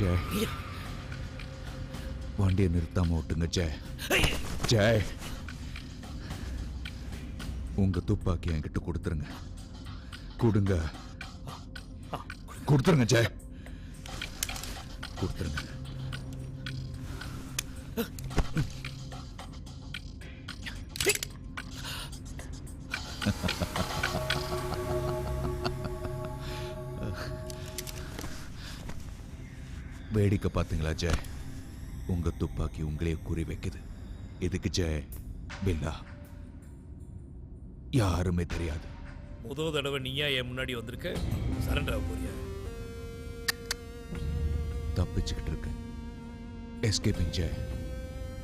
ஜெய், வண்டியை நிறுத்தாம ஓட்டுங்க ஜெய். ஜெய், உங்க துப்பாக்கி என்கிட்ட கொடுத்துருங்க. கொடுங்க, கொடுத்துருங்க ஜெய், கொடுத்துருங்க. வேடிக்கை பார்த்தீங்களா ஜெய்? உங்க துப்பாக்கி உங்களே குறி வைக்குது. இதுக்கு ஜெய் பில்லா யாருமே தெரியாது. முதல் தடவை நீயா என் முன்னாடி வந்திருக்க, சரண்டர் ஆக போறியா? தப்பிச்சுக்கிட்டு இருக்கு. எஸ்கேப்பிங் ஜெய்.